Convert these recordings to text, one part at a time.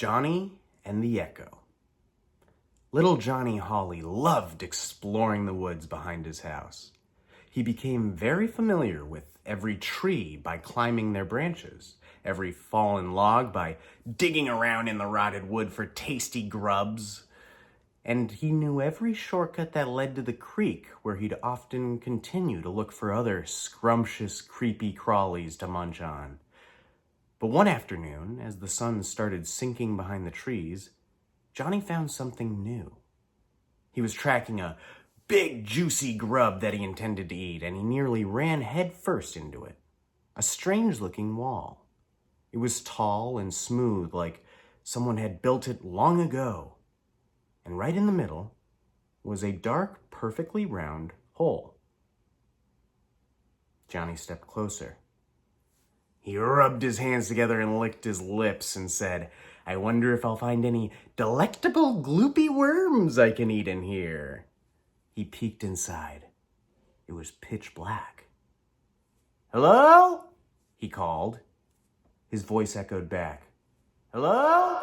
Johnny and the Echo. Little Johnny Hawley loved exploring the woods behind his house. He became very familiar with every tree by climbing their branches, every fallen log by digging around in the rotted wood for tasty grubs, and he knew every shortcut that led to the creek where he'd often continue to look for other scrumptious, creepy crawlies to munch on. But one afternoon, as the sun started sinking behind the trees, Johnny found something new. He was tracking a big, juicy grub that he intended to eat, and he nearly ran headfirst into it. A strange-looking wall. It was tall and smooth, like someone had built it long ago. And right in the middle was a dark, perfectly round hole. Johnny stepped closer. He rubbed his hands together and licked his lips and said, "I wonder if I'll find any delectable gloopy worms I can eat in here." He peeked inside. It was pitch black. "Hello?" he called. His voice echoed back. "Hello?"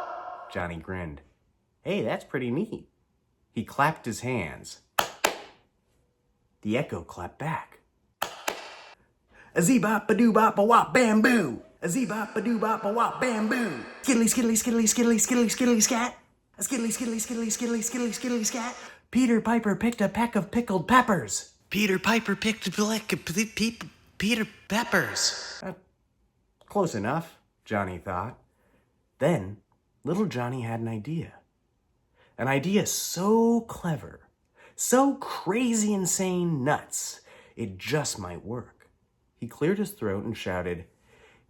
Johnny grinned. "Hey, that's pretty neat." He clapped his hands. The echo clapped back. A-zee-bop-a-doo-bop-a-wop bamboo. A-zee-bop-a-doo-bop-a-wop bamboo. Skiddly, skiddly, skiddly, skiddly, skiddly, skiddly, scat. A skiddly, skiddly, skiddly, skiddly, skiddly, skiddly, scat. Peter Piper picked a peck of pickled peppers. Peter Piper picked a peck of Peter Peppers. Close enough, Johnny thought. Then, little Johnny had an idea. An idea so clever, so crazy insane nuts, it just might work. He cleared his throat and shouted,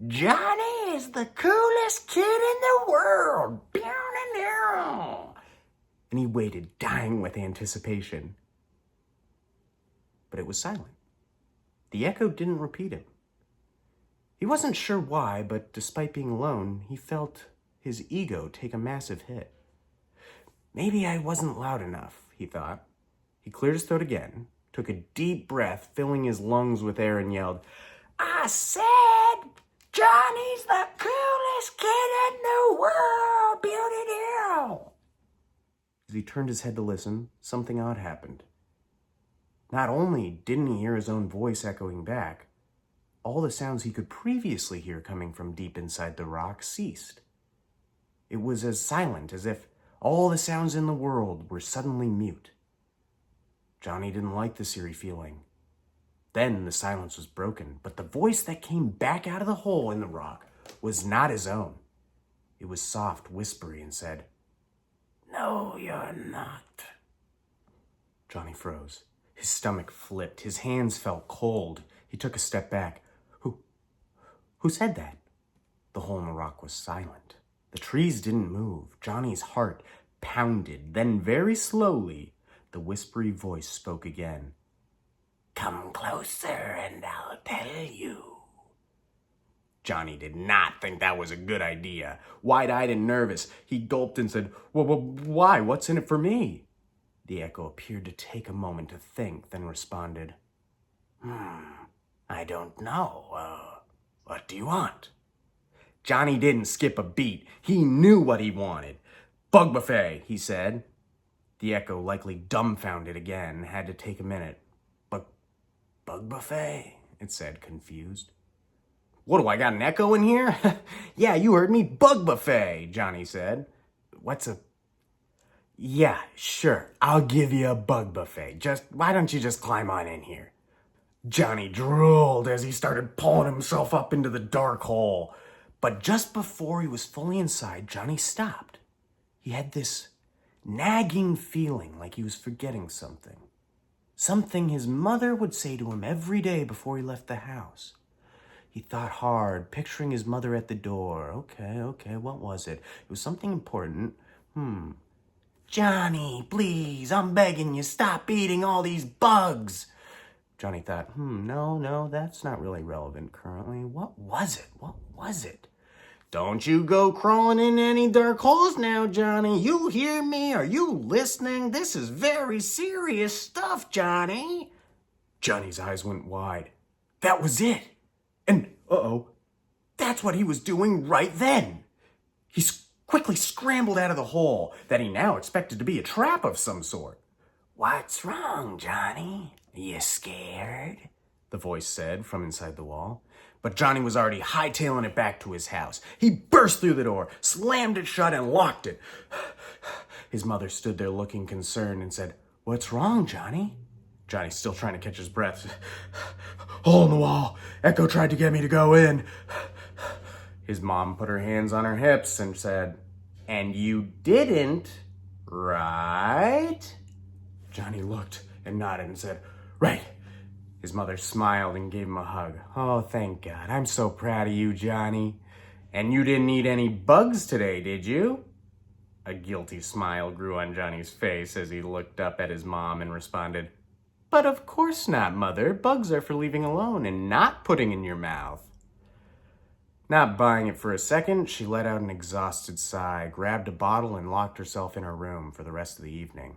"Johnny is the coolest kid in the world!" And he waited, dying with anticipation. But it was silent. The echo didn't repeat him. He wasn't sure why, but despite being alone, he felt his ego take a massive hit. Maybe I wasn't loud enough, he thought. He cleared his throat again, took a deep breath, filling his lungs with air, and yelled, "I said, Johnny's the coolest kid in the world, beauty-deal!" As he turned his head to listen, something odd happened. Not only didn't he hear his own voice echoing back, all the sounds he could previously hear coming from deep inside the rock ceased. It was as silent as if all the sounds in the world were suddenly mute. Johnny didn't like this eerie feeling. Then the silence was broken, but the voice that came back out of the hole in the rock was not his own. It was soft, whispery, and said, "No, you're not." Johnny froze. His stomach flipped. His hands felt cold. He took a step back. Who said that? The hole in the rock was silent. The trees didn't move. Johnny's heart pounded. Then very slowly, the whispery voice spoke again. "Come closer and I'll tell you." Johnny did not think that was a good idea. Wide-eyed and nervous, he gulped and said, Why? What's in it for me?" The echo appeared to take a moment to think, then responded, "I don't know. What do you want?" Johnny didn't skip a beat. He knew what he wanted. "Bug buffet," he said. The echo, likely dumbfounded again, had to take a minute. Bug buffet?" it said, confused. "What, do I got an echo in here?" "Yeah, you heard me. Bug buffet," Johnny said. "Yeah, sure. I'll give you a bug buffet. Why don't you just climb on in here?" Johnny drooled as he started pulling himself up into the dark hole. But just before he was fully inside, Johnny stopped. He had this nagging feeling like he was forgetting something. Something his mother would say to him every day before he left the house. He thought hard, picturing his mother at the door. Okay, what was it? It was something important. "Johnny, please, I'm begging you, stop eating all these bugs." Johnny thought, no, that's not really relevant currently. What was it? "Don't you go crawling in any dark holes now, Johnny. You hear me? Are you listening? This is very serious stuff, Johnny." Johnny's eyes went wide. That was it. And, that's what he was doing right then. He quickly scrambled out of the hole that he now expected to be a trap of some sort. "What's wrong, Johnny? You scared?" the voice said from inside the wall. But Johnny was already hightailing it back to his house. He burst through the door, slammed it shut, and locked it. His mother stood there looking concerned and said, "What's wrong, Johnny?" Johnny's still trying to catch his breath. "Hole in the wall. Echo tried to get me to go in." His mom put her hands on her hips and said, "And you didn't, right?" Johnny looked and nodded and said, "Right." His mother smiled and gave him a hug. "Oh, thank God. I'm so proud of you, Johnny. And you didn't eat any bugs today, did you?" A guilty smile grew on Johnny's face as he looked up at his mom and responded, "But of course not, Mother. Bugs are for leaving alone and not putting in your mouth." Not buying it for a second, she let out an exhausted sigh, grabbed a bottle, and locked herself in her room for the rest of the evening.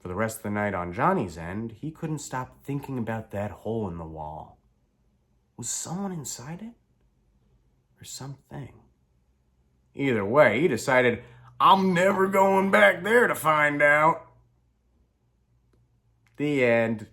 For the rest of the night on Johnny's end, he couldn't stop thinking about that hole in the wall. Was someone inside it? Or something? Either way, he decided, "I'm never going back there to find out." The end.